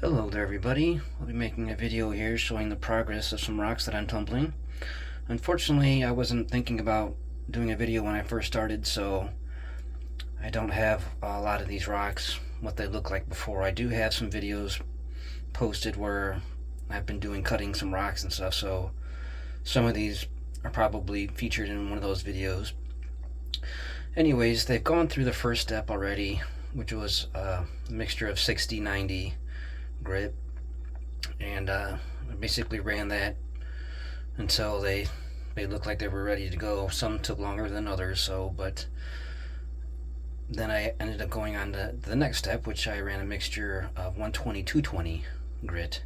Hello there everybody. I'll be making a video here showing the progress of some rocks that I'm tumbling. Unfortunately, I wasn't thinking about doing a video when I first started, so I don't have a lot of these rocks, what they look like before. I do have some videos posted where I've been cutting some rocks and stuff, so some of these are probably featured in one of those videos. Anyways, they've gone through the first step already, which was a mixture of 60-90 grit, and I basically ran that until they looked like they were ready to go. Some took longer than others, but then I ended up going on to the next step, which I ran a mixture of 120-220 grit,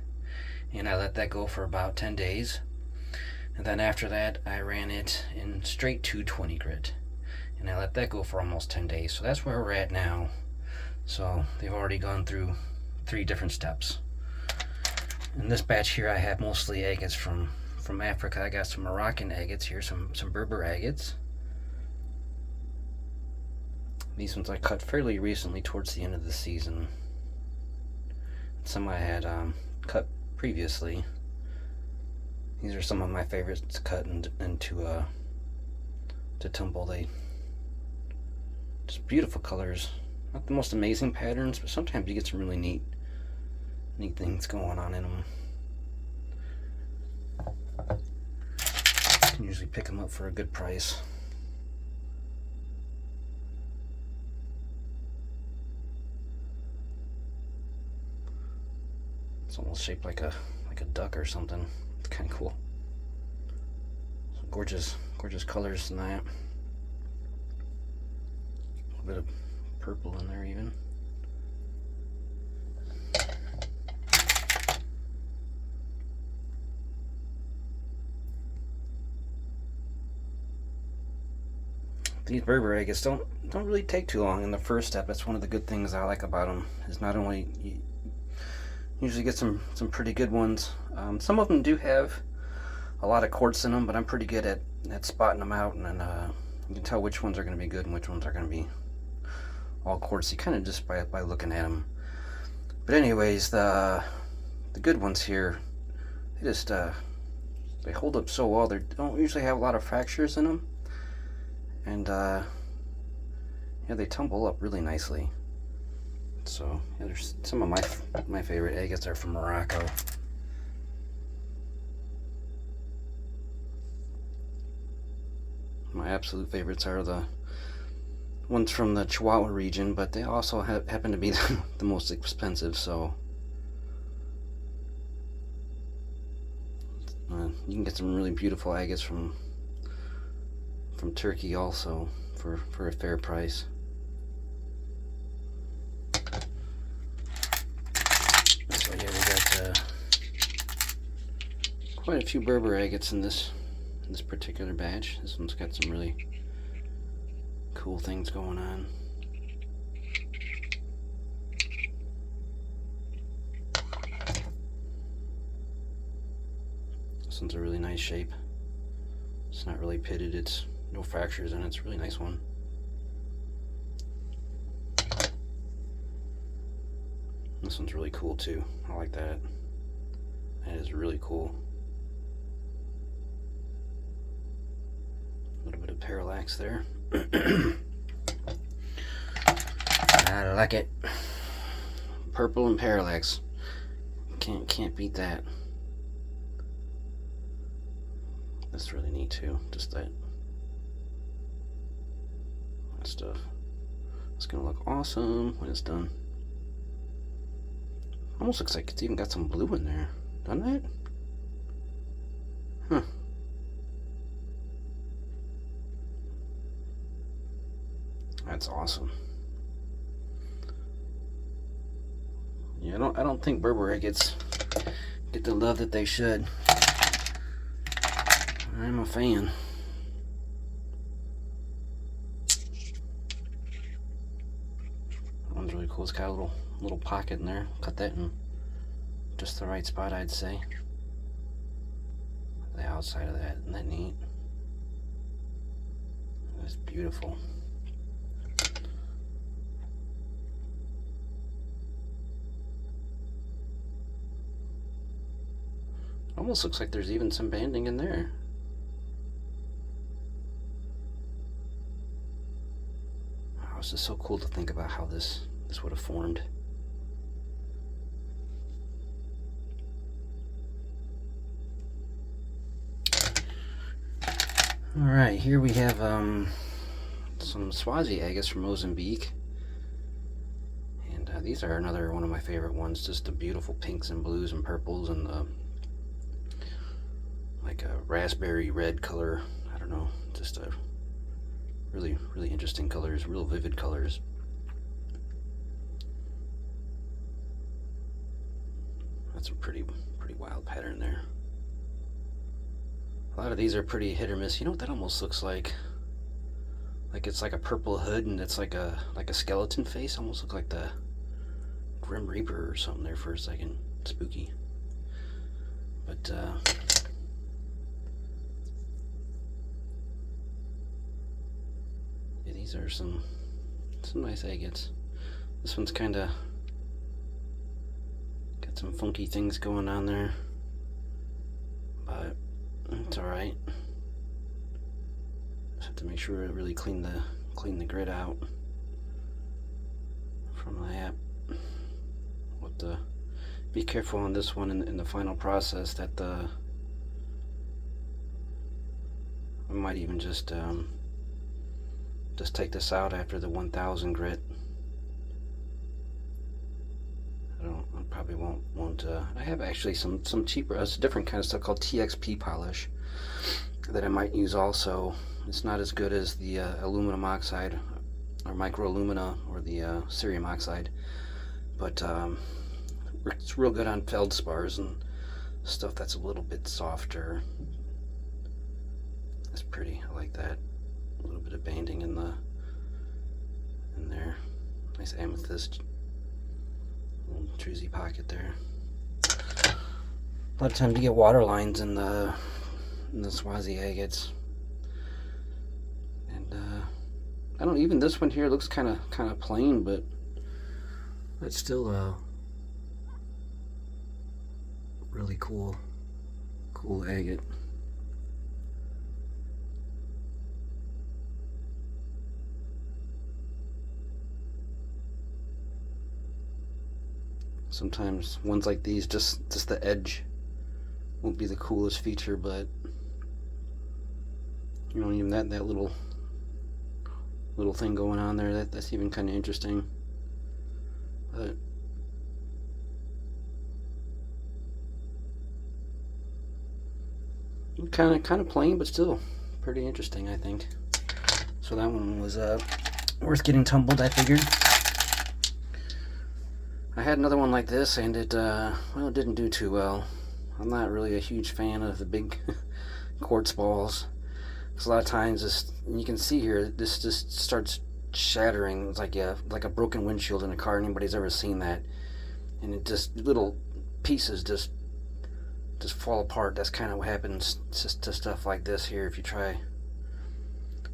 and I let that go for about 10 days. And then after that, I ran it in straight 220 grit, and I let that go for almost 10 days. So that's where we're at now. So they've already gone through 3 different steps. In this batch here, I have mostly agates from Africa. I got some Moroccan agates here, some Berber agates. These ones I cut fairly recently towards the end of the season. Some I had cut previously. These are some of my favorites to cut into to tumble. They just beautiful colors. Not the most amazing patterns, but sometimes you get some really neat things going on in them. You can usually pick them up for a good price. It's almost shaped like a duck or something. It's kind of cool. Some gorgeous colors tonight. A little bit of purple in there even. These Berber agates don't really take too long in the first step. That's one of the good things I like about them, is not only you usually get some pretty good ones. Some of them do have a lot of quartz in them, but I'm pretty good at spotting them out, and you can tell which ones are going to be good and which ones are going to be all quartzy, kind of just by looking at them. But anyways, the good ones here, they just they hold up so well. They don't usually have a lot of fractures in them, and yeah, they tumble up really nicely. So yeah, there's some of my favorite agates are from Morocco. My absolute favorites are the ones from the Chihuahua region, but they also happen to be the most expensive. So you can get some really beautiful agates from Turkey also for a fair price. So yeah, we got quite a few Berber agates in this particular batch. This one's got some really cool things going on. This one's a really nice shape. It's not really pitted, it's no fractures in it. It's a really nice one. This one's really cool too. I like that. That is really cool. A little bit of parallax there. I like it. Purple and parallax. Can't beat that. That's really neat too. Just that stuff. It's gonna look awesome when it's done. Almost looks like it's even got some blue in there, doesn't it? Huh. That's awesome. Yeah, I don't think Berber agates get the love that they should. I'm a fan. That one's really cool. It's got a little pocket in there. Cut that in just the right spot, I'd say. The outside of that, isn't that neat? That's beautiful. Almost looks like there's even some banding in there. Oh, it's just so cool to think about how this would have formed. Alright, here we have some Swazi agates from Mozambique. And these are another one of my favorite ones. Just the beautiful pinks and blues and purples and the like a raspberry red color. I don't know, just a really interesting colors, real vivid colors. That's a pretty wild pattern there. A lot of these are pretty hit or miss. You know what that almost looks like? Like it's like a purple hood and it's like a skeleton face. Almost look like the Grim Reaper or something there for a second. Spooky. But yeah, these are some nice agates. This one's kind of got some funky things going on there, but it's all right. Just have to make sure to really clean the grid out from that. What the be careful on this one in the final process that I might even just take this out after the 1000 grit. I probably won't. I have actually some cheaper, it's a different kind of stuff called TXP polish that I might use also. It's not as good as the aluminum oxide or microalumina or the cerium oxide, but it's real good on feldspars and stuff that's a little bit softer. That's pretty. I like that. A little bit of banding in there. Nice amethyst. Little druzy pocket there. A lot of times you get water lines in the Swazi agates. And I don't even this one here looks kind of plain, but it's still really cool agate. Sometimes ones like these, just the edge won't be the coolest feature, but you know, even that little thing going on there, that's even kind of interesting. But kind of plain, but still pretty interesting, I think. So that one was worth getting tumbled, I figured. I had another one like this, and it didn't do too well. I'm not really a huge fan of the big quartz balls, because a lot of times this, you can see here, this just starts shattering. It's like a broken windshield in a car. Anybody's ever seen that? And it just, little pieces just fall apart. That's kind of what happens to stuff like this here. If you try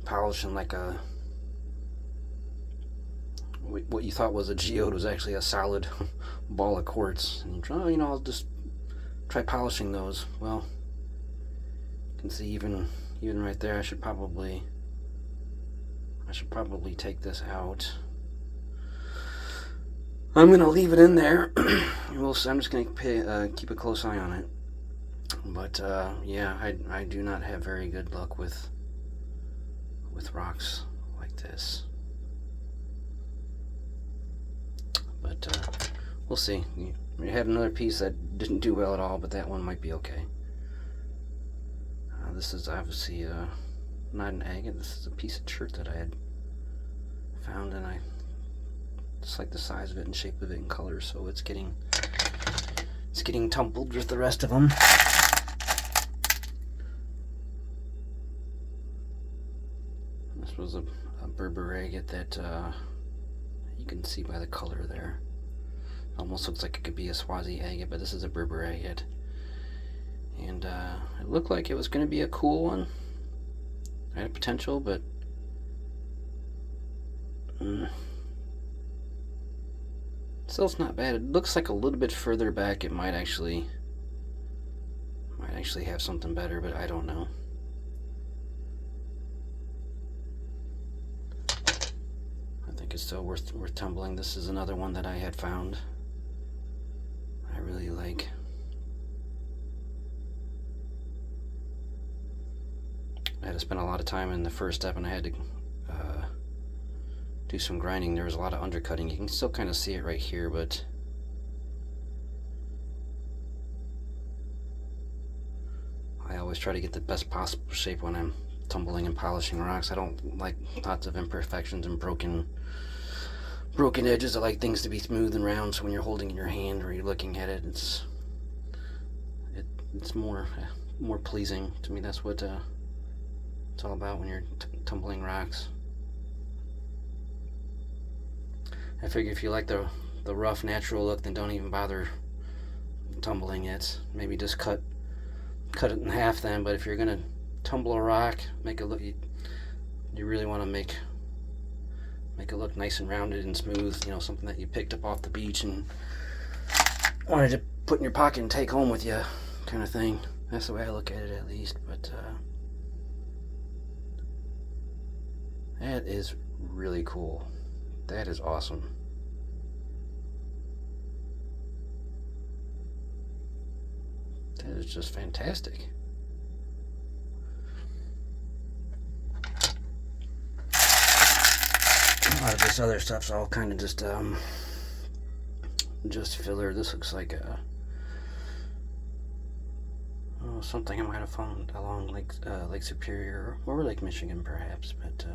polishing like what you thought was a geode was actually a solid ball of quartz, and you try, I'll just try polishing those. Well, you can see even right there, I should probably take this out. I'm gonna leave it in there. I'm just gonna keep a close eye on it. But yeah, I do not have very good luck with rocks like this. But we'll see. We had another piece that didn't do well at all, but that one might be okay. This is obviously not an agate. This is a piece of shirt that I had found, and I just like the size of it and shape of it and color, so it's getting tumbled with the rest of them. This was a Berber agate that you can see by the color there. Almost looks like it could be a Swazi agate, but this is a Berber agate. And it looked like it was going to be a cool one. It had potential, but still, it's not bad. It looks like a little bit further back it might actually Might actually have something better, but I don't know. I think it's still worth tumbling. This is another one that I had found I really like. I had to spend a lot of time in the first step, and I had to do some grinding. There was a lot of undercutting. You can still kind of see it right here, but I always try to get the best possible shape when I'm tumbling and polishing rocks. I don't like lots of imperfections and broken edges. I like things to be smooth and round, so when you're holding it in your hand or you're looking at it, it's more pleasing to me. That's what it's all about when you're tumbling rocks. I figure if you like the rough, natural look, then don't even bother tumbling it. Maybe just cut it in half then. But if you're gonna tumble a rock, make it look, you really want to make it look nice and rounded and smooth. You know, something that you picked up off the beach and wanted to put in your pocket and take home with you, kind of thing. That's the way I look at it, at least. But that is really cool. That is awesome. That is just fantastic. A lot of this other stuff's all kind of just filler. This looks like something I might have found along Lake Superior or Lake Michigan, perhaps, but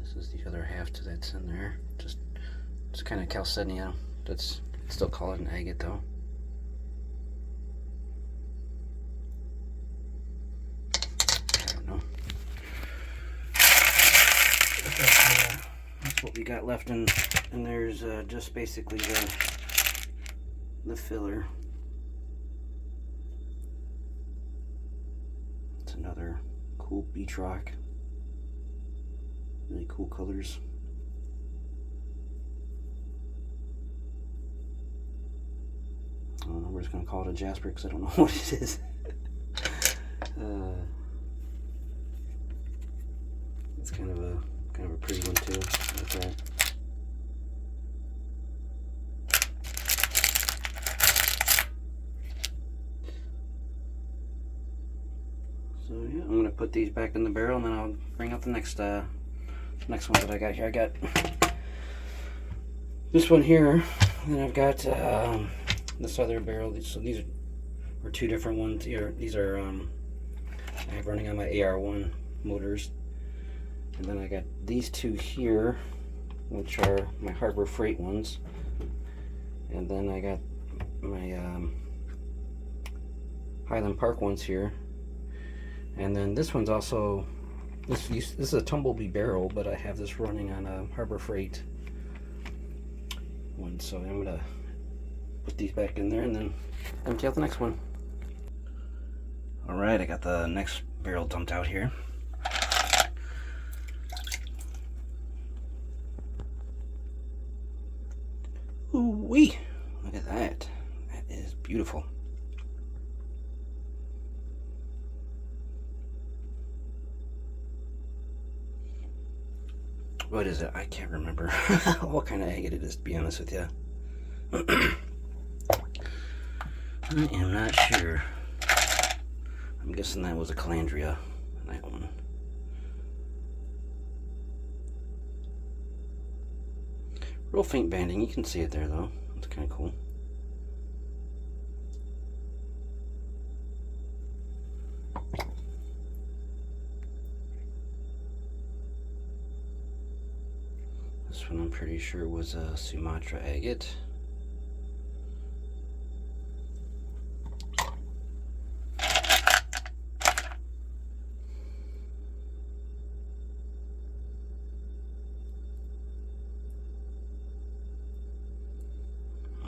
this is the other half that's in there. Just kind of calcednia. That's still call it an agate though. I don't know. That's what we got left in. And there's just basically the filler. It's another cool beach rock. Really cool colors. I don't know, we're just gonna call it a jasper because I don't know what it is. It's kind of a pretty one too. Like that. So yeah, I'm gonna put these back in the barrel, and then I'll bring out the next one that I got here. I got this one here, and I've got this other barrel. So these are two different ones here. These are I have running on my AR1 motors, and then I got these two here, which are my Harbor Freight ones, and then I got my Highland Park ones here, and then this one's also this is a Tumbled barrel, but I have this running on a Harbor Freight one. So I'm gonna put these back in there and then empty out the next one. All right, I got the next barrel dumped out here. Ooh-wee! Look at that. That is beautiful. What is it? I can't remember what kind of agate it is, to be honest with you. I am not sure. I'm guessing that was a calandria, that one. Real faint banding, you can see it there though. It's kind of cool. This one I'm pretty sure was a Sumatra agate.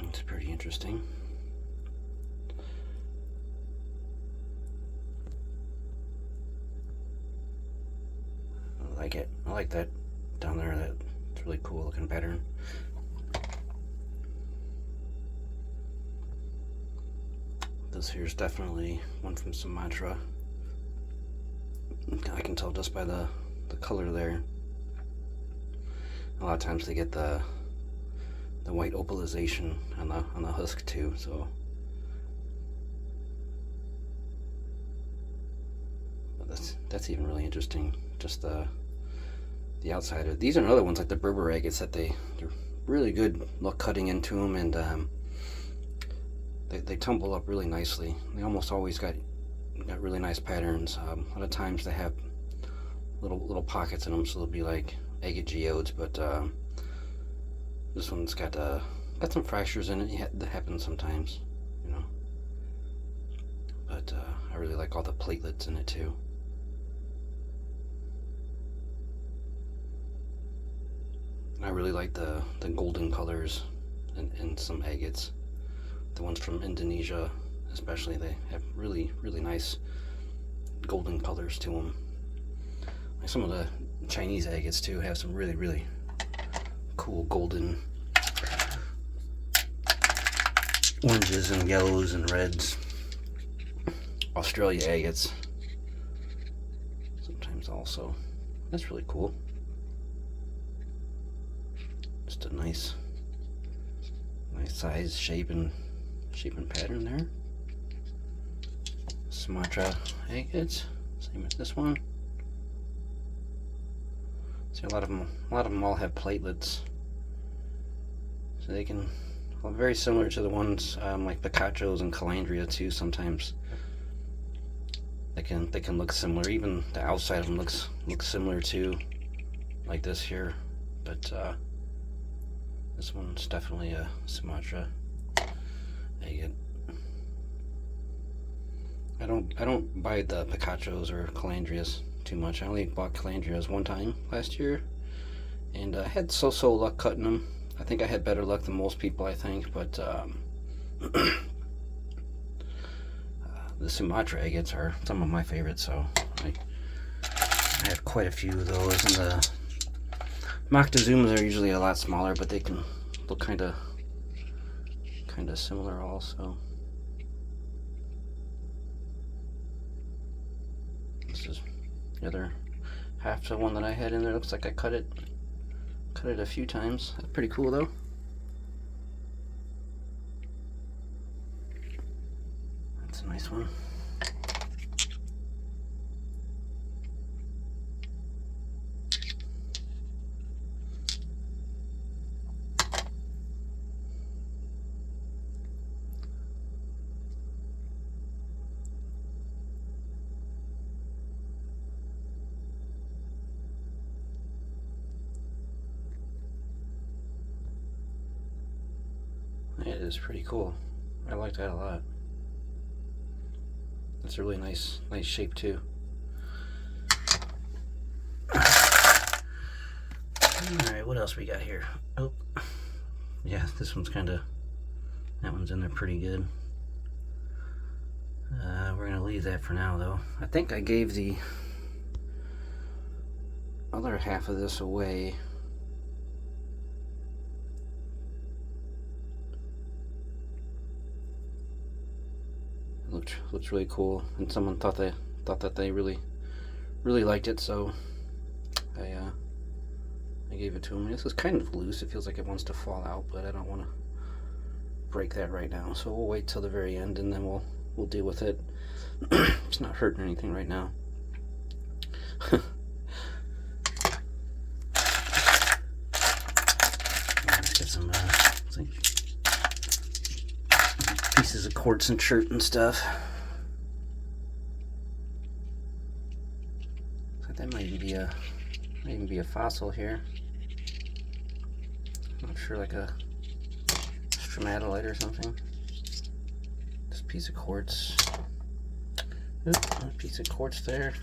It's pretty interesting. I like it. I like that down there. That's really cool looking pattern. This here is definitely one from Sumatra. I can tell just by the color there. A lot of times they get the white opalization on the husk too. So, but that's even really interesting. Just the outside of these are other ones like the Berber agates that they're really good luck cutting into them, and they tumble up really nicely. They almost always got really nice patterns. A lot of times they have little pockets in them, so they'll be like agate geodes, but this one's got some fractures in it. That happens sometimes, you know. But I really like all the platelets in it too. I really like the golden colors in some agates. The ones from Indonesia especially, they have really nice golden colors to them. Like some of the Chinese agates too have some really cool golden oranges and yellows and reds. Australia agates sometimes also. That's really cool. Just a nice size, shape and pattern there. Sumatra agates, same as this one. See, a lot of them all have platelets, so they can, well, very similar to the ones like Picachos and Calandria too. Sometimes they can look similar. Even the outside of them looks similar too, like this here. But this one's definitely a Sumatra agate. I don't buy the Picachos or Calandrias too much. I only bought Calandrias one time last year, and I had so luck cutting them. I think I had better luck than most people, I think, but the Sumatra agates are some of my favorites, so I have quite a few of those. And the Moctezumas are usually a lot smaller, but they can look kind of similar also. This is the other half to one that I had in there. Looks like I cut it a few times. That's pretty cool though. That's a nice one. It is pretty cool. I like that a lot. It's a really nice shape too. Alright, what else we got here? Oh, yeah, this one's that one's in there pretty good. We're gonna leave that for now though. I think I gave the other half of this away. Looks really cool, and someone thought that they really liked it, so I gave it to them. This is kind of loose. It feels like it wants to fall out, but I don't want to break that right now, so we'll wait till the very end and then we'll deal with it. It's not hurting anything right now. Let's get some pieces of quartz and shirt and stuff. So that might even be a fossil here. I'm not sure, like a stromatolite or something. This piece of quartz. Oop, a piece of quartz there.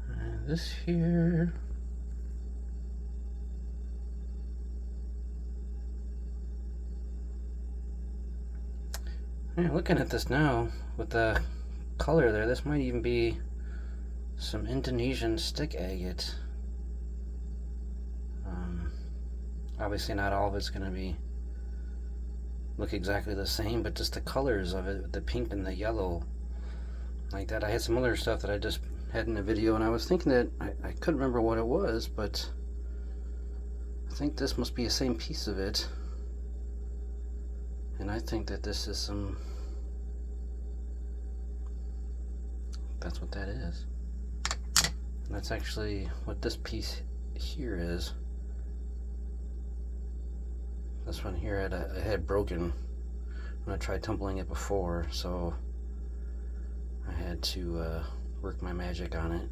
And this here. Yeah, looking at this now with the color there, this might even be some Indonesian stick agate. Obviously not all of it's going to look exactly the same, but just the colors of it, the pink and the yellow, like that. I had some other stuff that I just had in the video, and I was thinking that I couldn't remember what it was, but I think this must be the same piece of it. And I think that this is some... That's what that is. And that's actually what this piece here is. This one here I had broken when I tried tumbling it before, so I had to work my magic on it.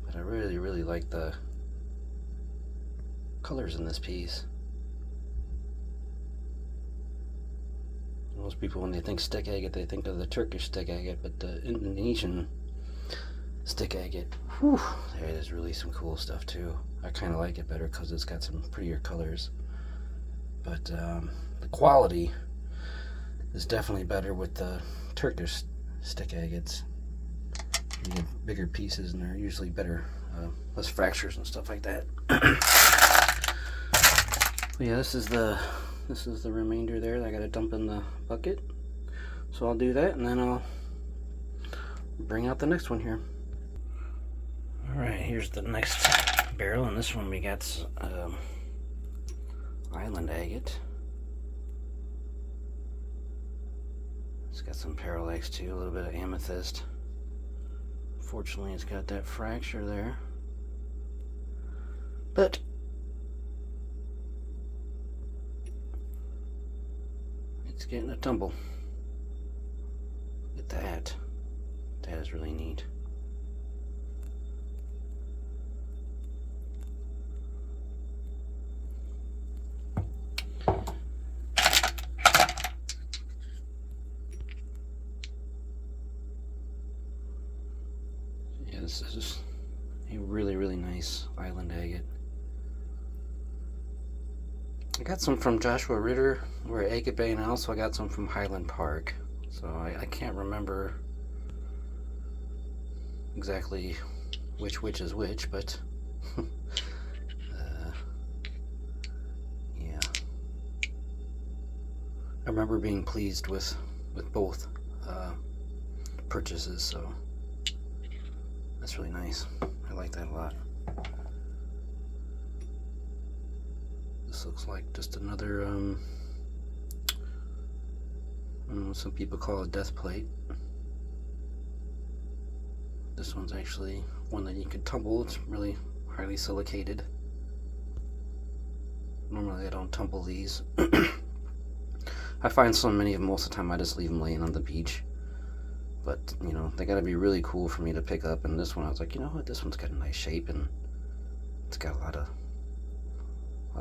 But I really like the colors in this piece. Most people, when they think stick agate, they think of the Turkish stick agate, but the Indonesian stick agate, whew, there is really some cool stuff too. I kind of like it better because it's got some prettier colors. But the quality is definitely better with the Turkish stick agates. You get bigger pieces, and they're usually better, less fractures and stuff like that. But yeah, this is the remainder there that I got to dump in the bucket. So I'll do that, and then I'll bring out the next one here. All right, here's the next barrel, and this one we got island agate. It's got some parallax too, a little bit of amethyst. Fortunately, it's got that fracture there, but it's getting a tumble. Look at that. That is really neat. This is a really nice island agate. I got some from Joshua Ritter. We're at Agate Bay now, so I got some from Highland Park. So I can't remember exactly which is which, but yeah. I remember being pleased with both purchases, so that's really nice. I like that a lot. This looks like just another, some people call it death plate. This one's actually one that you could tumble. It's really highly silicated. Normally I don't tumble these. I find so many of them, most of the time I just leave them laying on the beach. But, you know, they gotta be really cool for me to pick up. And this one, I was like, you know what, this one's got a nice shape, and it's got a lot of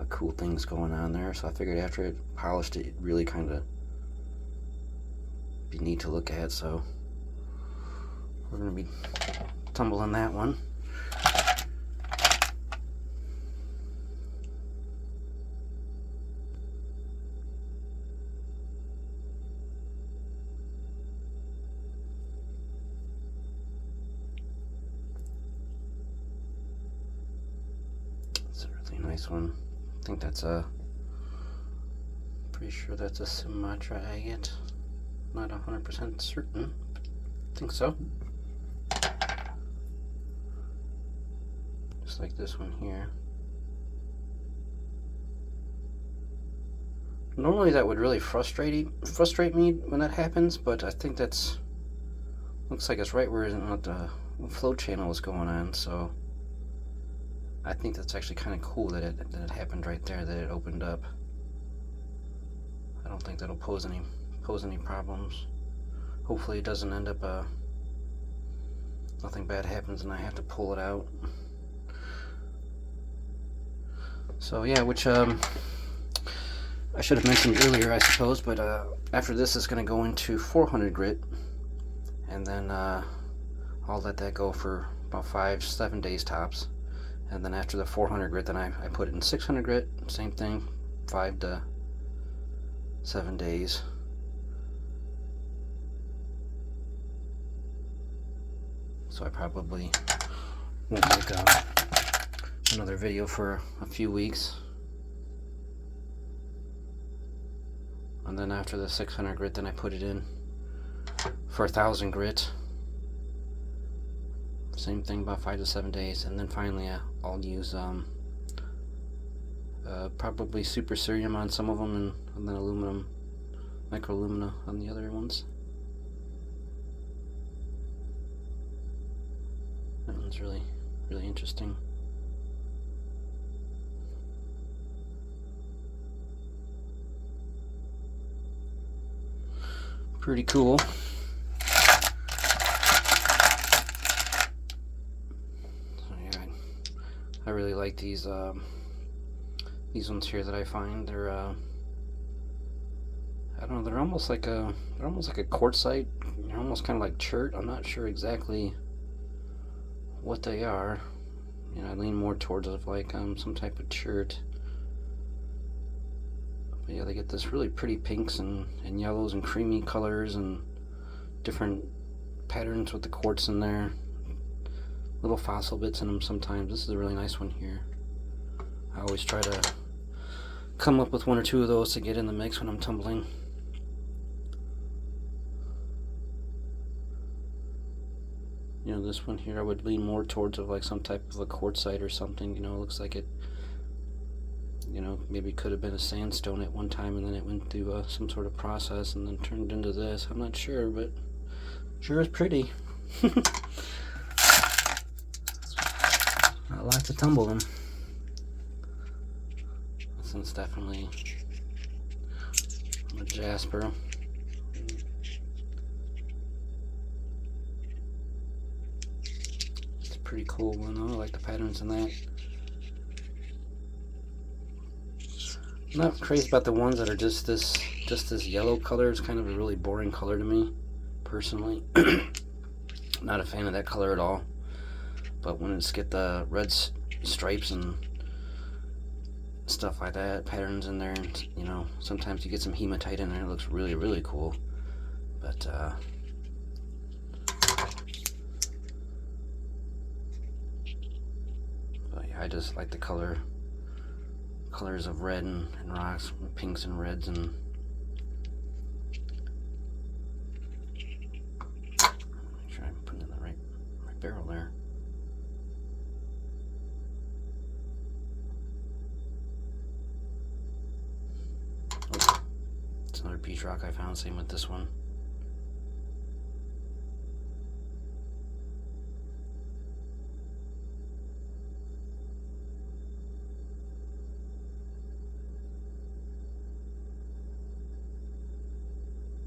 cool things going on there. So I figured after it polished it, it'd really kind of be neat to look at. So we're gonna be tumbling that one. Nice one. I think that's pretty sure that's a Sumatra agate. Not 100% certain, but I think so. Just like this one here. Normally that would really frustrate me when that happens, but I think that's looks like it's right where the flow channel is going on, so I think that's actually kind of cool that it happened right there, that it opened up. I don't think that'll pose any problems. Hopefully it doesn't end up nothing bad happens and I have to pull it out. So yeah, which I should have mentioned earlier, I suppose, but after this it's going to go into 400 grit, and then I'll let that go for about 5-7 days tops. And then after the 400 grit, then I put it in 600 grit, same thing, 5 to 7 days. so I probably won't make another video for a few weeks. And then after the 600 grit, then I put it in for 1,000 grit. Same thing, about 5 to 7 days, and then finally I'll use probably super cerium on some of them, and then aluminum, microalumina on the other ones. That one's really interesting. Pretty cool. So yeah, I really like these ones here that I find. They're I don't know, they're almost like a quartzite. They're almost kind of like chert. I'm not sure exactly what they are. You know, I lean more towards of like some type of chert. But yeah, they get this really pretty pinks and yellows and creamy colors and different patterns with the quartz in there. Little fossil bits in them sometimes. This is a really nice one here. I always try to come up with 1 or 2 of those to get in the mix when I'm tumbling. You know, this one here I would lean more towards of like some type of a quartzite or something. You know, it looks like it, you know, maybe could have been a sandstone at one time and then it went through some sort of process and then turned into this. I'm not sure, but sure is pretty. I like to tumble them. This one's definitely a jasper. It's a pretty cool one though. I like the patterns in that. I'm not crazy about the ones that are just this yellow color. It's kind of a really boring color to me, personally. Not a fan of that color at all. But when it's get the red stripes and stuff like that, patterns in there, and you know, sometimes you get some hematite in there, it looks really cool. But yeah, I just like the colors of red and rocks, pinks and reds, and make sure I'm putting in the right barrel there. Oh, it's another beach rock I found, same with this one.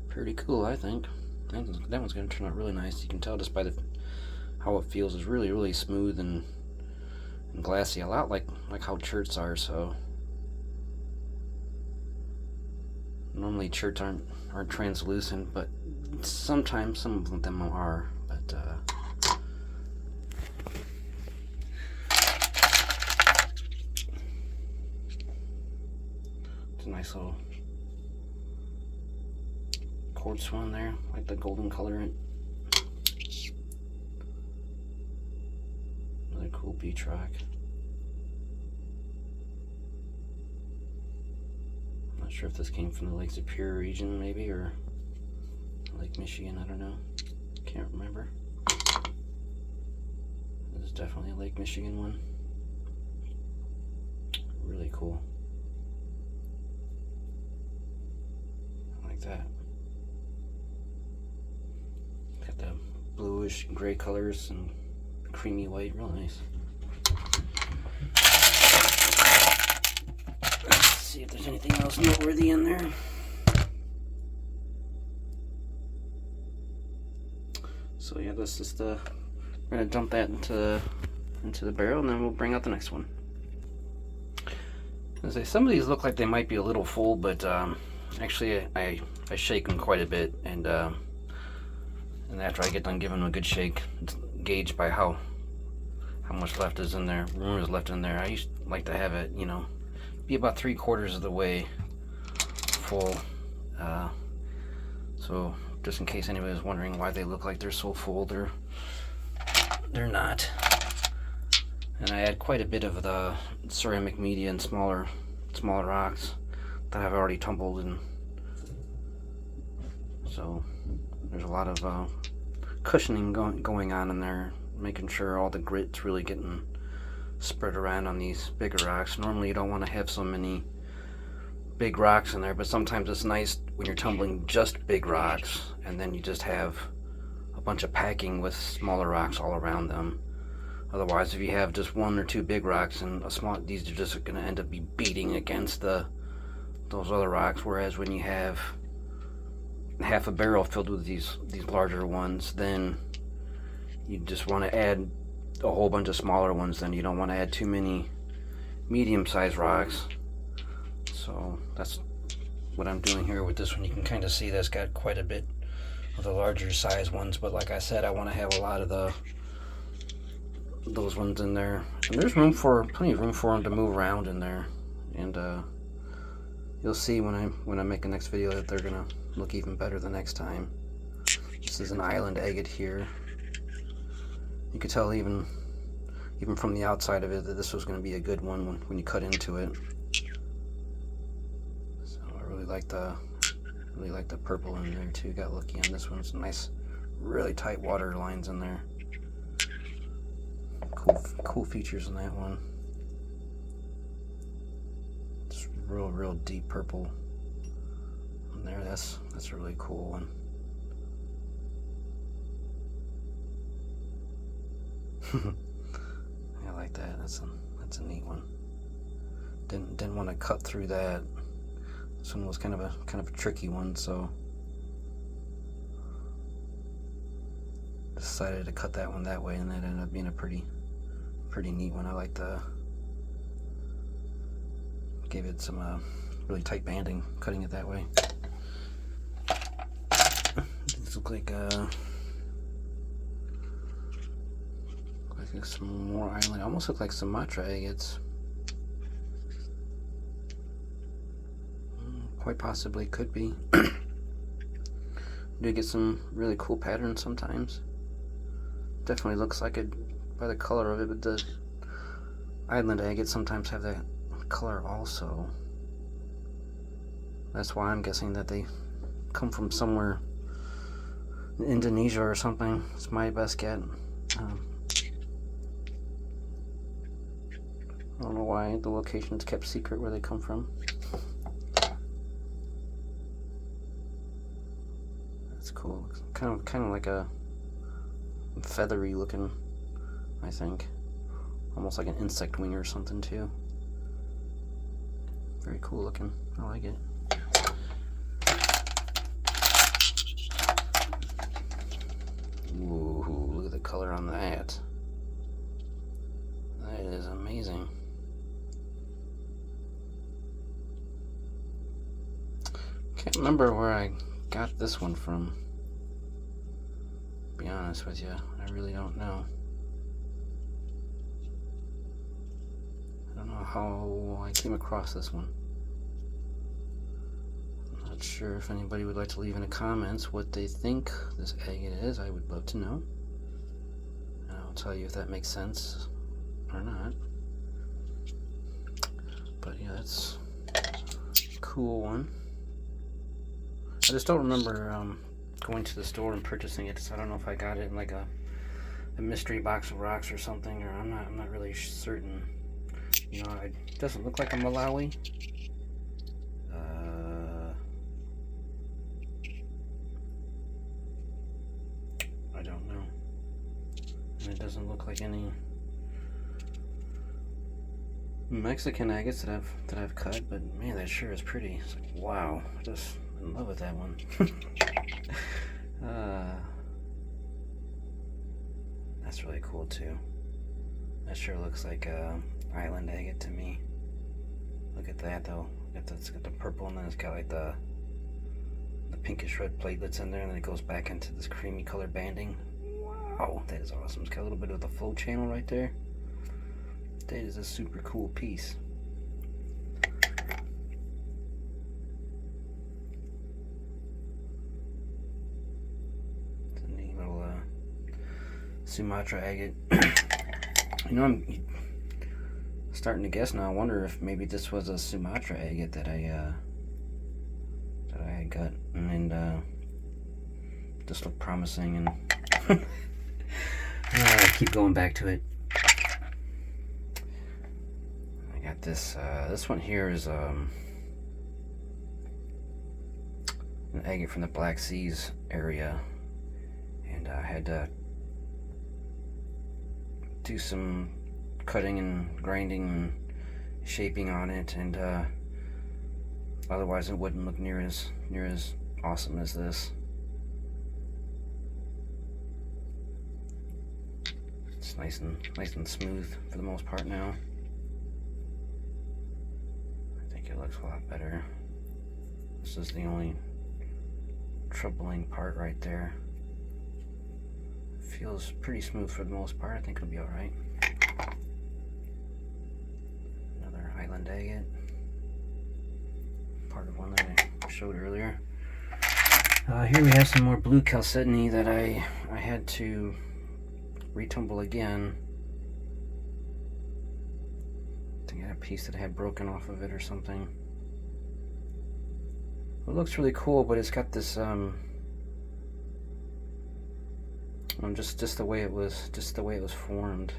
Pretty cool, I think. That one's going to turn out really nice. You can tell just by how it feels. It's really smooth and glassy, a lot like how cherts are. So normally cherts aren't translucent, but sometimes some of them are. But it's a nice little quartz one there, like the golden color in. Another cool beach rock. I'm not sure if this came from the Lake Superior region, maybe, or Lake Michigan. I don't know. Can't remember. This is definitely a Lake Michigan one. Really cool. I like that. Got the bluish gray colors and creamy white, real nice. Let's see if there's anything else noteworthy in there. So yeah, that's just we're gonna dump that into the barrel, and then we'll bring out the next one. As I say, some of these look like they might be a little full, but actually I shake them quite a bit, and after I get done giving them a good shake, it's gauged by how much left is in there, room is left in there. I used to like to have it, you know, be about 3/4 of the way full. So just in case anybody was wondering why they look like they're so full, they're they're not. And I add quite a bit of the ceramic media and smaller rocks that I've already tumbled, and so there's a lot of cushioning going on in there, making sure all the grit's really getting spread around on these bigger rocks. Normally you don't want to have so many big rocks in there, but sometimes it's nice when you're tumbling just big rocks and then you just have a bunch of packing with smaller rocks all around them. Otherwise, if you have just one or two big rocks and these are just going to end up beating against those other rocks. Whereas when you have half a barrel filled with these larger ones, then you just want to add a whole bunch of smaller ones. Then you don't want to add too many medium-sized rocks. So that's what I'm doing here with this one. You can kind of see that's got quite a bit of the larger size ones, but like I said, I want to have a lot of those ones in there, and there's plenty of room for them to move around in there. And you'll see when I make the next video that they're gonna look even better the next time. This is an island agate here. You could tell even from the outside of it that this was going to be a good one when you cut into it. So I really like the purple in there too. Got lucky on this one. Some nice, really tight water lines in there. Cool features in that one. Just real deep purple in there. That's a really cool one. I like that. That's a neat one. Didn't want to cut through that. This one was kind of a tricky one, so decided to cut that one that way, and that ended up being a pretty neat one. I like gave it some really tight banding cutting it that way. These look like some more island. Almost look like Sumatra agates. Quite possibly could be. Do get some really cool patterns sometimes. Definitely looks like it by the color of it, but the island agates sometimes have that color also. That's why I'm guessing that they come from somewhere in Indonesia or something. It's my best guess. I don't know why the location's kept secret where they come from. That's cool. It's kind of like a feathery looking, I think. Almost like an insect wing or something too. Very cool looking. I like it. Ooh, look at the color on that. That is amazing. Can't remember where I got this one from. To be honest with you, I really don't know. I don't know how I came across this one. I'm not sure if anybody would like to leave in the comments what they think this agate is. I would love to know. And I'll tell you if that makes sense or not. But yeah, that's a cool one. I just don't remember going to the store and purchasing it, so I don't know if I got it in like a mystery box of rocks or something, or I'm not really certain. You know, it doesn't look like a Malawi. I don't know. And it doesn't look like any Mexican agates that I've cut, but man, that sure is pretty. It's like, wow, just in love with that one. That's really cool too. That sure looks like island agate to me. Look at that though. It's got the purple, and then it's got like the pinkish red platelets in there, and then it goes back into this creamy color banding. Wow, that is awesome. It's got a little bit of the flow channel right there. That is a super cool piece. Sumatra agate. You know, I'm starting to guess now. I wonder if maybe this was a Sumatra agate that I had got, and just looked promising, and I keep going back to it. I got this. This one here is an agate from the Black Seas area, and I had to do some cutting and grinding and shaping on it, and otherwise it wouldn't look near as awesome as this. It's nice and smooth for the most part now. I think it looks a lot better. This is the only troubling part right there. Feels pretty smooth for the most part. I think it'll be alright. Another Highland agate. Part of one that I showed earlier. Here we have some more blue chalcedony that I had to retumble again. I think I had a piece that had broken off of it or something. It looks really cool, but it's got this just the way it was formed.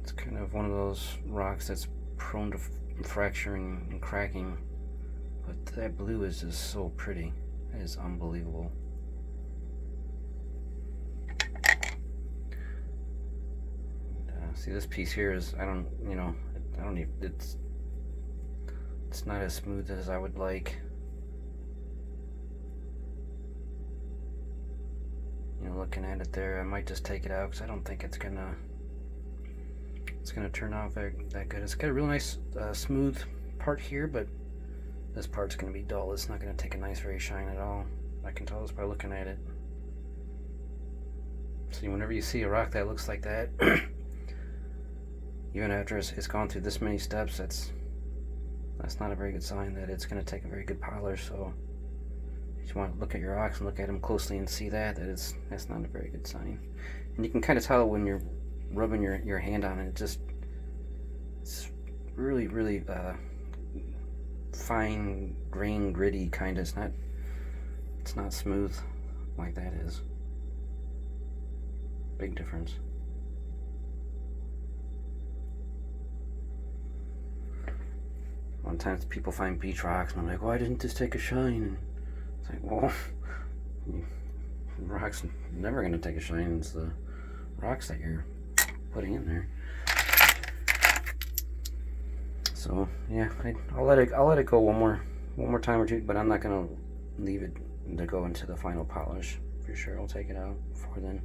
It's kind of one of those rocks that's prone to fracturing and cracking, but that blue is just so pretty. It is unbelievable. See, this piece here is, it's not as smooth as I would like. You know, looking at it there, I might just take it out because I don't think it's gonna turn out that good. It's got a real nice smooth part here, but this part's gonna be dull. It's not gonna take a nice very shine at all. I can tell this by looking at it. See, whenever you see a rock that looks like that, even after it's gone through this many steps, that's not a very good sign that it's going to take a very good polish. So you want to look at your rocks and look at them closely and see that's not a very good sign. And you can kind of tell when you're rubbing your hand on it. It's really fine grain, gritty kind of. It's not smooth like that is. Big difference. A lot of times people find beach rocks and I'm like, why didn't this take a shine? And it's like, well, rock's never going to take a shine. It's the rocks that you're putting in there. So yeah, I'll let it go one more time or two, but I'm not going to leave it to go into the final polish. For sure, I'll take it out before then.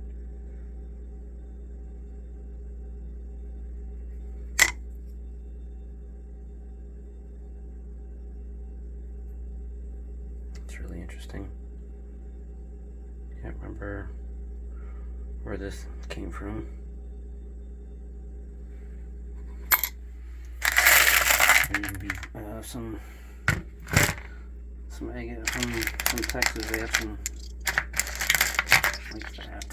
Really interesting. Can't remember where this came from. Maybe some agate from Texas. They have some like that.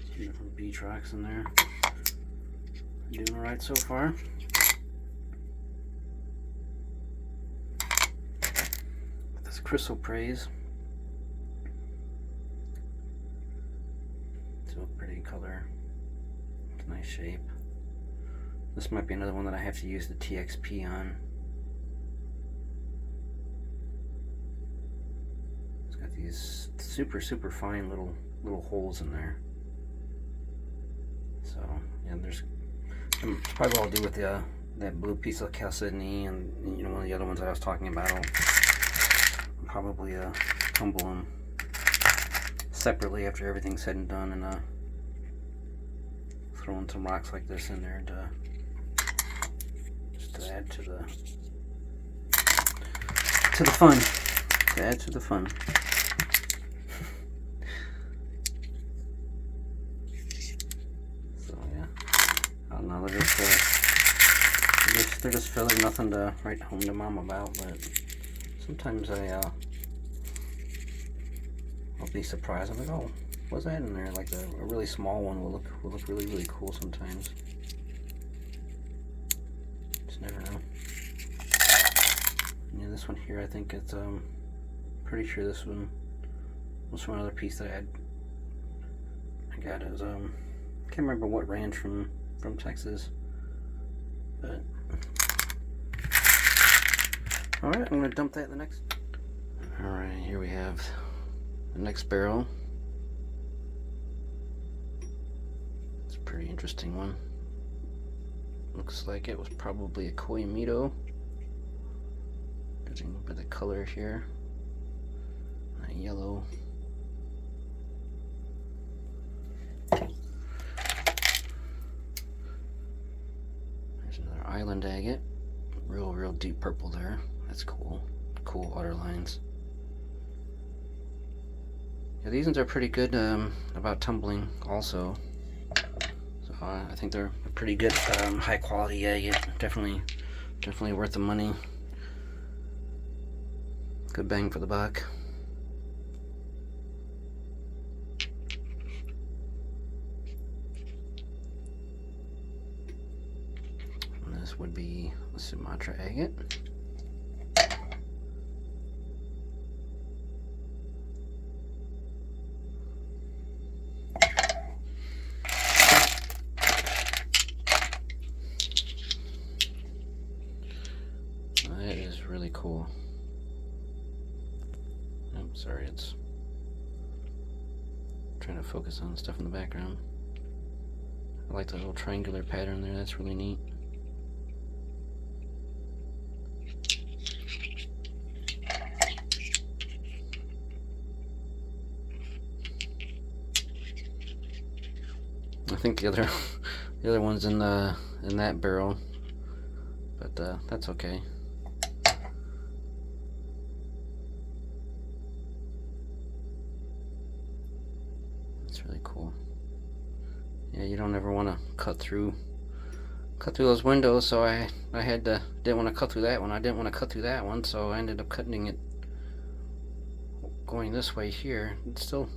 Some different beach rocks in there. Doing alright so far. Chrysoprase. It's a pretty color. It's a nice shape. This might be another one that I have to use the TXP on. It's got these super fine little holes in there. So yeah, there's probably what I'll do with that blue piece of chalcedony and one of the other ones that I was talking about. I'll probably tumble them separately after everything's said and done, and throw in some rocks like this in there just to add to the fun. To add to the fun. So yeah, I don't know. They're just filling, nothing to write home to mom about, but. Sometimes I'll be surprised. I'm like, oh, what's that in there? Like a really small one will look really cool sometimes. Just never know. Yeah, this one here, I think it's pretty sure this one was from another piece that I got. It was can't remember what ranch from Texas, but all right, I'm gonna dump that in the next. All right, here we have the next barrel. It's a pretty interesting one. Looks like it was probably a Koyamito. Judging by the color here, that yellow. There's another island agate, real deep purple there. That's cool. Cool water lines. Yeah, these ones are pretty good about tumbling also. So I think they're a pretty good high quality agate. Definitely worth the money. Good bang for the buck. And this would be a Sumatra agate. That is really cool. I'm sorry, it's trying to focus on stuff in the background. I like the little triangular pattern there, that's really neat. I think the other one's in that barrel, but that's okay. That's really cool. Yeah, you don't ever want to cut through those windows, so I didn't want to cut through that one. I didn't want to cut through that one, so I ended up cutting it going this way here. It still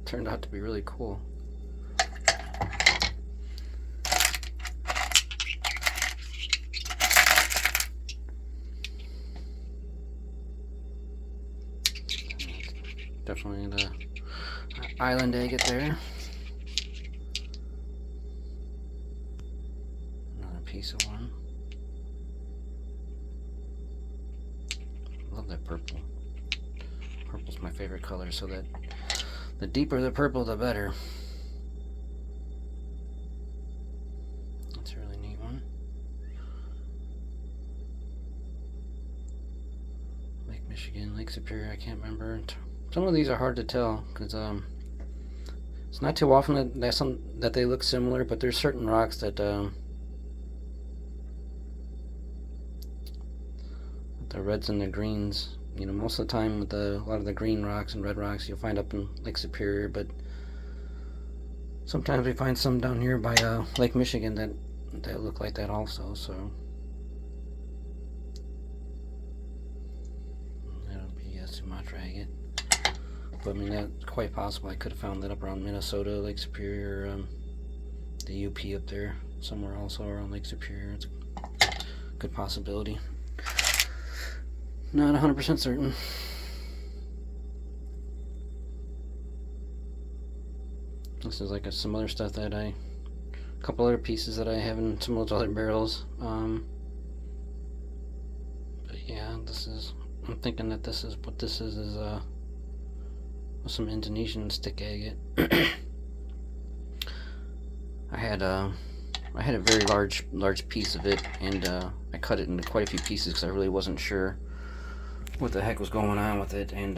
turned out to be really cool. Definitely the island agate there. Another piece of one. Love that purple. Purple's my favorite color, so that the deeper the purple, the better. That's a really neat one. Lake Michigan, Lake Superior, I can't remember. Some of these are hard to tell because it's not too often that they look similar, but there's certain rocks that the reds and the greens, you know, most of the time with a lot of the green rocks and red rocks you'll find up in Lake Superior, but sometimes we find some down here by Lake Michigan that look like that also. So that'll be a Sumatra agate. But I mean, that's quite possible. I could have found that up around Minnesota, Lake Superior, the UP up there, somewhere also around Lake Superior. It's a good possibility. Not 100% certain. This is like some other stuff that a couple other pieces that I have in some of those other barrels. But yeah, I'm thinking that this is what this is some Indonesian stick agate. I had a very large piece of it, and I cut it into quite a few pieces because I really wasn't sure what the heck was going on with it, and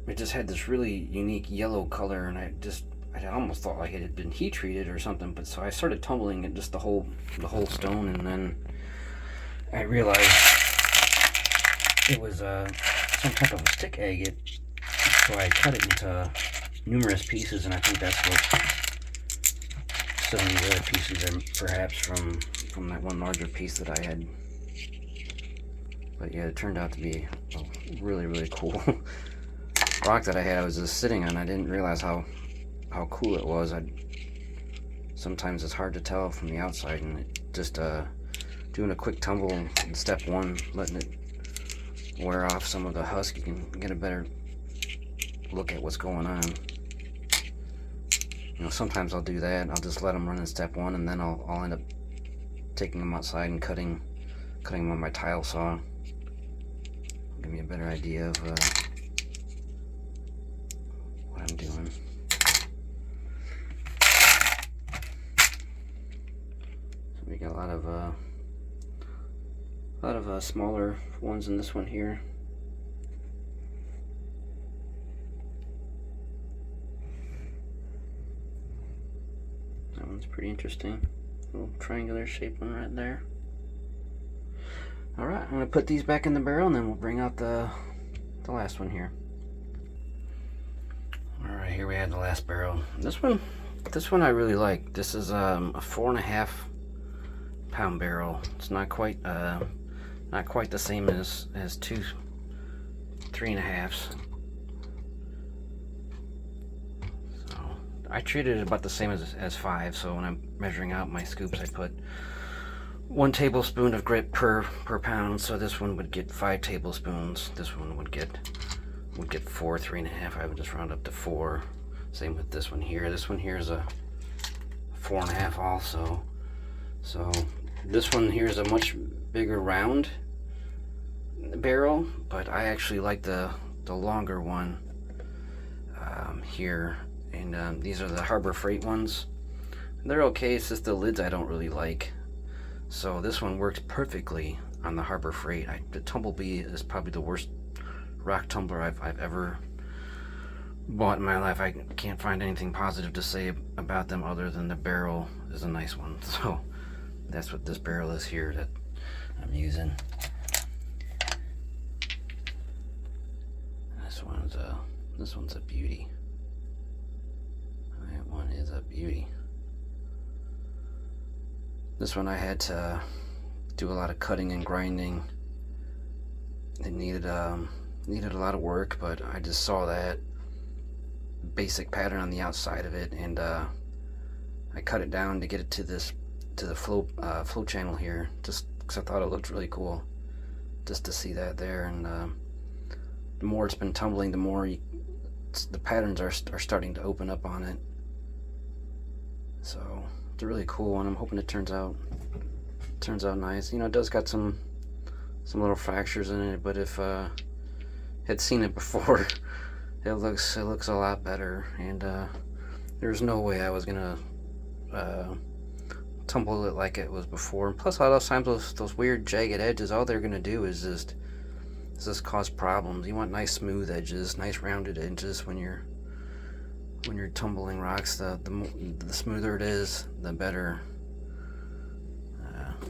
it just had this really unique yellow color, and I almost thought like it had been heat treated or something. But so I started tumbling it, just the whole stone, and then I realized it was some type of a stick agate. So I cut it into numerous pieces, and I think that's what some of the other pieces are perhaps from that one larger piece that I had But yeah, it turned out to be a really, really cool rock that I had. I was just sitting on. I didn't realize how cool it was. Sometimes it's hard to tell from the outside, and just doing a quick tumble in step one, letting it wear off some of the husk, you can get a better look at what's going on. You know, sometimes I'll do that. I'll just let them run in step one, and then I'll end up taking them outside and cutting them on my tile saw. Give me a better idea of what I'm doing. So we got a lot of smaller ones in this one here. That one's pretty interesting. Little triangular shaped one right there. Alright, I'm going to put these back in the barrel, and then we'll bring out the last one here. Alright, here we have the last barrel. This one I really like. This is a 4.5 pound barrel. It's not quite the same as two 3.5s. So I treated it about the same as 5. So when I'm measuring out my scoops, I put 1 tablespoon of grit per pound. So this one would get 5 tablespoons. This one would get 4 3.5. I would just round up to 4. Same with this one here. This one here is a 4.5 also. So this one here is a much bigger round barrel, but I actually like the longer one here. And these are the Harbor Freight ones. They're okay. It's just the lids I don't really like. So this one works perfectly on the Harbor Freight. The Tumblebee is probably the worst rock tumbler I've ever bought in my life. I can't find anything positive to say about them other than the barrel is a nice one. So that's what this barrel is here that I'm using. This one's a beauty. That one is a beauty. This one I had to do a lot of cutting and grinding. It needed a lot of work, but I just saw that basic pattern on the outside of it, and I cut it down to get it to the flow channel here, just because I thought it looked really cool, just to see that there. And the more it's been tumbling, the more the patterns are starting to open up on it. So it's a really cool one. I'm hoping it turns out nice. You know, it does got some little fractures in it, but if had seen it before, it looks a lot better. And there's no way I was gonna tumble it like it was before. And plus, all those times those weird jagged edges, all they're gonna do is just cause problems. You want nice smooth edges, nice rounded edges when you're tumbling rocks. The smoother it is, the better.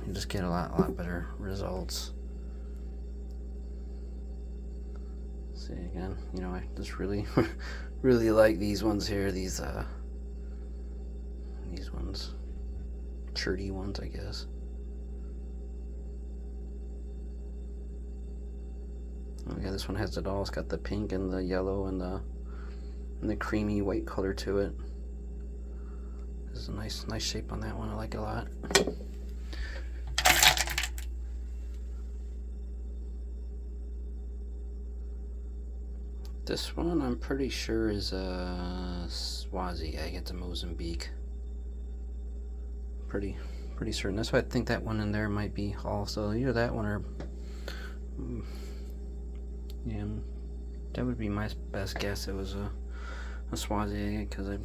You just get a lot better results. See again, you know, I just really really like these ones here. These ones, shirty ones, I guess. Oh yeah, this one has it all. It's got the pink and the yellow and the creamy white color to it. This is a nice shape on that one. I like it a lot. This one I'm pretty sure is a Swazi egg. It's a Mozambique. Pretty certain. That's why I think that one in there might be also either that one or yeah, that would be my best guess. It was a Swazi egg, because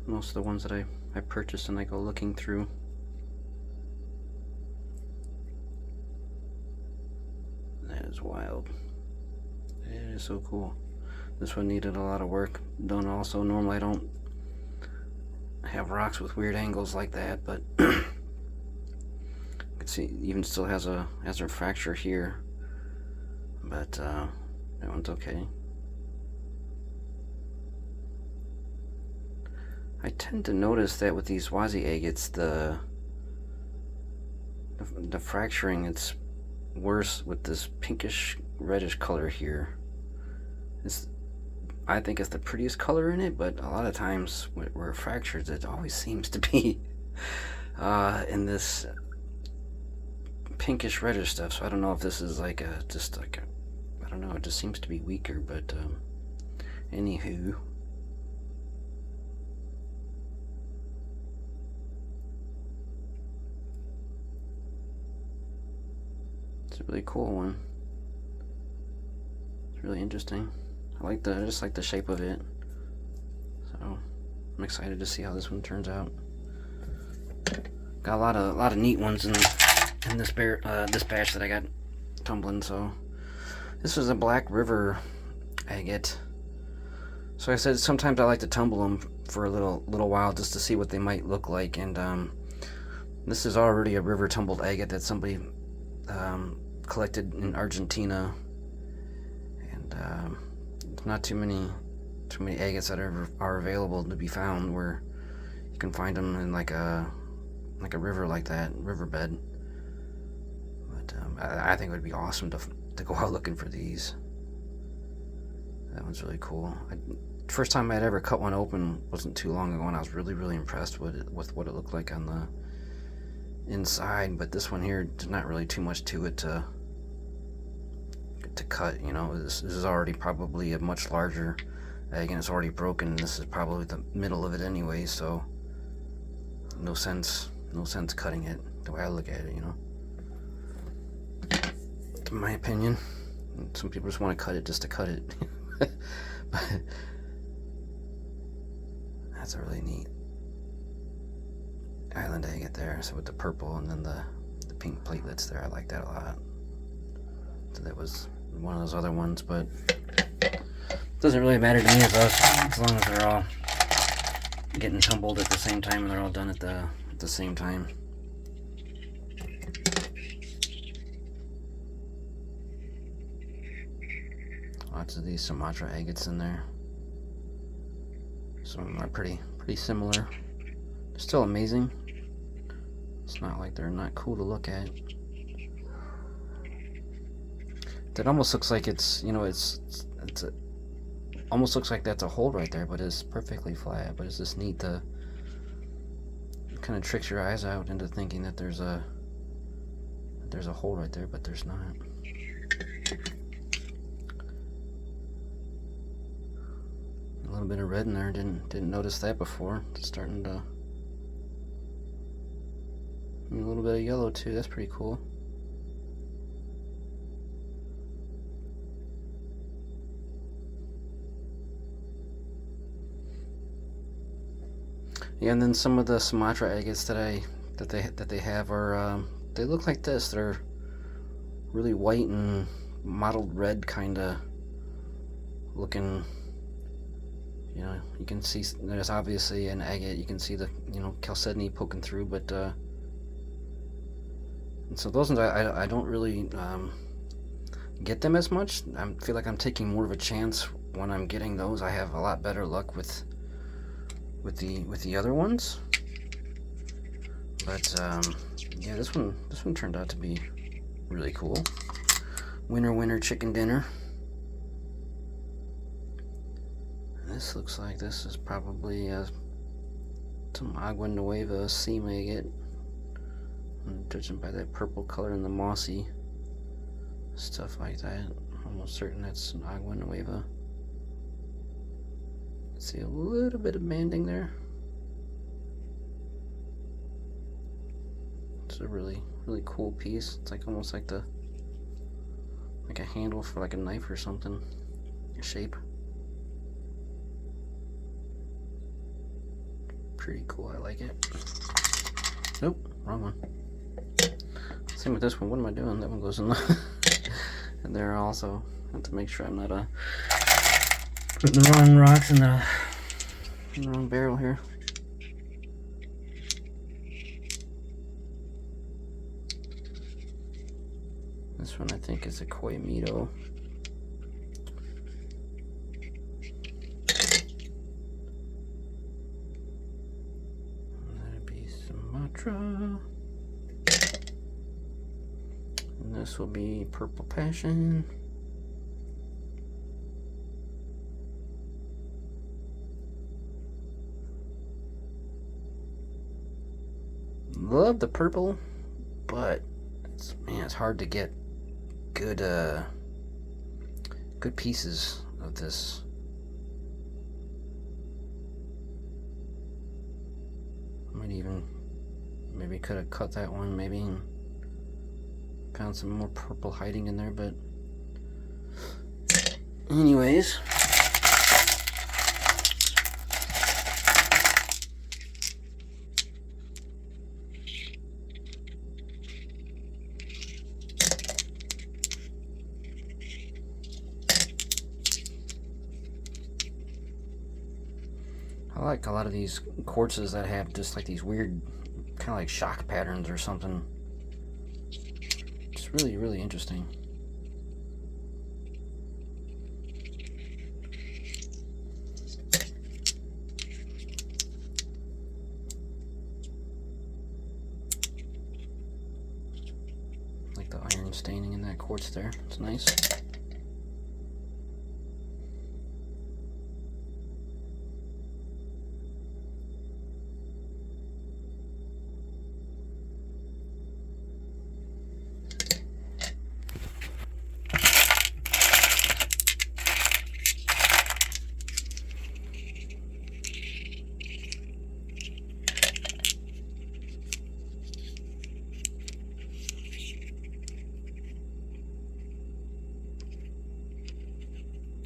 most of the ones that I purchased and I go looking through. That is wild. It is so cool. This one needed a lot of work done also. Normally I don't have rocks with weird angles like that, but you can see it even still has a fracture here, but that one's okay. I tend to notice that with these Swazi agates, the fracturing, it's worse with this pinkish reddish color here. I think it's the prettiest color in it, but a lot of times where it fractures, it always seems to be in this pinkish reddish stuff. So I don't know if this is like I don't know, it just seems to be weaker, but anywho. It's a really cool one. It's really interesting. I just like the shape of it. So I'm excited to see how this one turns out. Got a lot of neat ones in this batch that I got tumbling. So this is a Black River agate. So I said sometimes I like to tumble them for a little while just to see what they might look like. And this is already a river tumbled agate that somebody collected in Argentina, and not too many agates that are available to be found where you can find them in like a river like that, riverbed. But I think it would be awesome to go out looking for these. That one's really cool. First time I'd ever cut one open wasn't too long ago, and I was really impressed with what it looked like on the inside. But this one here, there's not really too much to it to cut. You know, this is already probably a much larger egg, and it's already broken. This is probably the middle of it anyway, so no sense cutting it the way I look at it, you know. In my opinion, some people just want to cut it just to cut it. But that's a really neat island agate there. So with the purple and then the pink platelets there, I like that a lot. So that was one of those other ones, but it doesn't really matter to me as long as they're all getting tumbled at the same time and they're all done at the same time. Lots of these Sumatra agates in there. Some of them are pretty similar. They're still amazing. It's not like they're not cool to look at. That almost looks like it's, you know, almost looks like that's a hole right there, but it's perfectly flat. But it's just neat to kind of tricks your eyes out into thinking that there's a hole right there, but there's not. A little bit of red in there. Didn't notice that before. It's starting to. A little bit of yellow too. That's pretty cool. Yeah, and then some of the Sumatra agates that they have are they look like this. They're really white and mottled red kind of looking. You know, you can see there's obviously an agate. You can see the, you know, chalcedony poking through, but and so those ones I don't really get them as much. I feel like I'm taking more of a chance when I'm getting those. I have a lot better luck with the other ones. But yeah, this one turned out to be really cool. Winner chicken dinner. This looks like this is probably some Agua Nueva sea maggot. I'm judging by that purple color and the mossy stuff like that. I'm almost certain that's an Agua Nueva. See a little bit of banding there. It's a really cool piece. It's like almost like a handle for like a knife or something. A shape. Pretty cool. I like it. Nope, wrong one. Same with this one. What am I doing? That one goes in the and there also. I have to make sure I'm not putting the wrong rocks in the wrong barrel here. This one I think is a Koi Mito. That'd be Sumatra. And this will be Purple Passion. Love the purple, but it's hard to get good good pieces of this. Maybe could have cut that one maybe and found some more purple hiding in there, but anyways. I like a lot of these quartzes that have just like these weird kind of like shock patterns or something. It's really, really interesting. Like the iron staining in that quartz there. It's nice.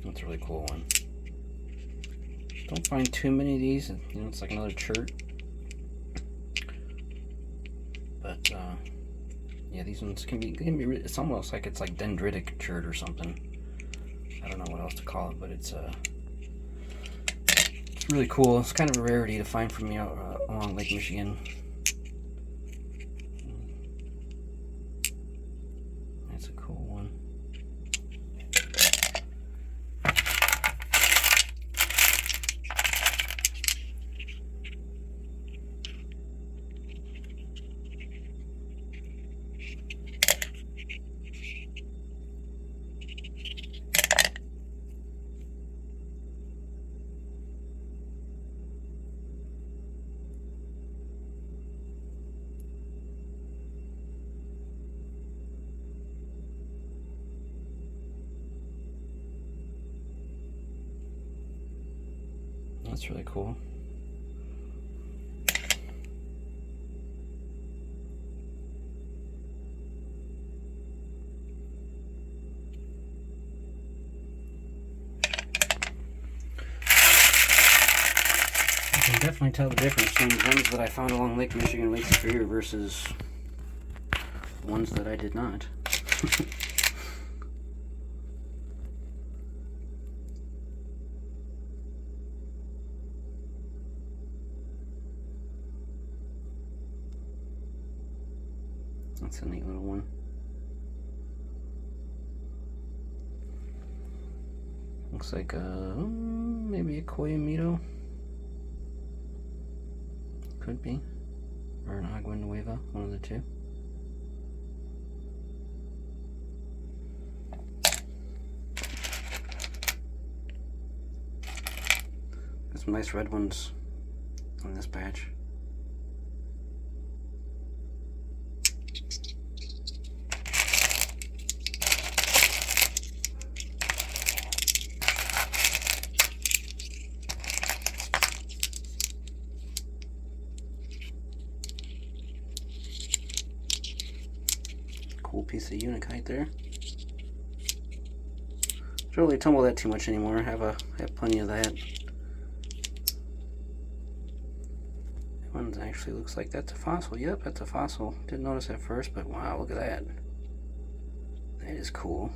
That's a really cool one. Don't find too many of these. You know, it's like another chert. But yeah, these ones can be it's almost like it's like dendritic chert or something. I don't know what else to call it, but it's really cool. It's kind of a rarity to find from me along Lake Michigan. That's a cool one. That's really cool. I can definitely tell the difference between the ones that I found along Lake Michigan, Lake Superior versus ones that I did not. That's a neat little one. Looks like maybe a Coyamito. Could be. Or an Agua Nueva, one of the two. Got some nice red ones on this batch. Cool piece of unakite there. Don't really tumble that too much anymore. I have plenty of that. That one actually looks like that's a fossil. Yep, that's a fossil. Didn't notice at first, but wow, look at that. That is cool.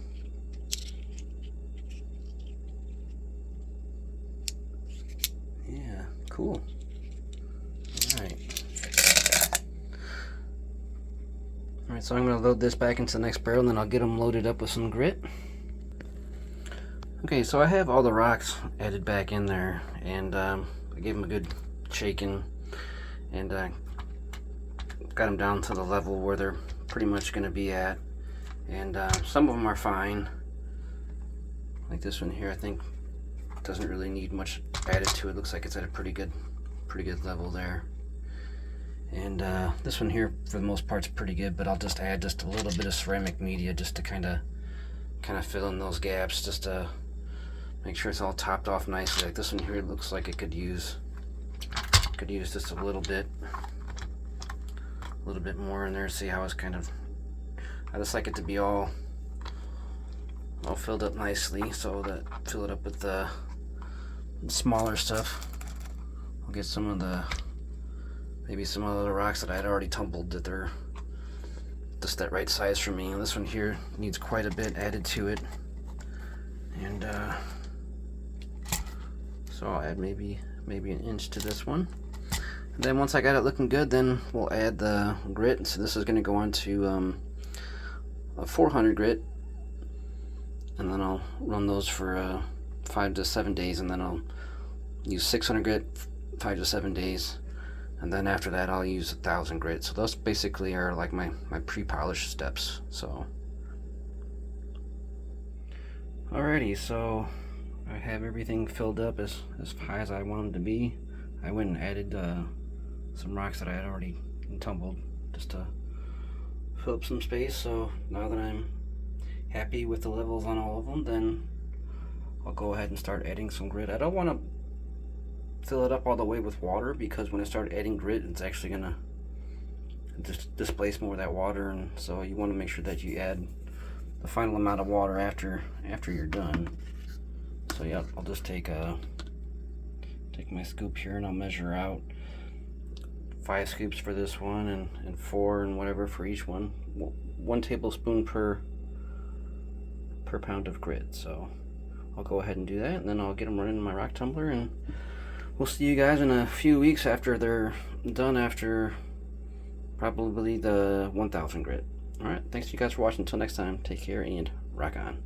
Yeah, cool. Alright. Alright, so I'm going to load this back into the next barrel and then I'll get them loaded up with some grit. Okay, so I have all the rocks added back in there, and I gave them a good shaking, and got them down to the level where they're pretty much going to be at. and some of them are fine. Like this one here, I think doesn't really need much added to it. Looks like it's at a pretty good level there. And this one here, for the most part, is pretty good. But I'll just add just a little bit of ceramic media just to kind of fill in those gaps, just to make sure it's all topped off nicely. Like this one here, it looks like it could use just a little bit more in there. See how it's kind of, I just like it to be all filled up nicely, so that fill it up with the smaller stuff. I'll get some of the, maybe some of the rocks that I had already tumbled, that they're just that right size for me. And this one here needs quite a bit added to it, and so I'll add maybe an inch to this one. And then once I got it looking good, then we'll add the grit. So this is going to go on to a 400 grit, and then I'll run those for 5 to 7 days, and then I'll use 600 grit 5 to 7 days, and then after that I'll use 1000 grit. So those basically are like my pre-polish steps. So alrighty, so I have everything filled up as high as I want them to be. I went and added some rocks that I had already tumbled just to fill up some space. So now that I'm happy with the levels on all of them, then I'll go ahead and start adding some grit. I don't want to fill it up all the way with water, because when I start adding grit, it's actually gonna just displace more of that water, and so you want to make sure that you add the final amount of water after you're done. So yeah, I'll just take my scoop here, and I'll measure out 5 scoops for this one, and 4 and whatever for each one. 1 tablespoon per pound of grit. So I'll go ahead and do that, and then I'll get them running in my rock tumbler, and we'll see you guys in a few weeks after they're done, after probably the 1000 grit. Alright, thanks you guys for watching. Until next time, take care and rock on.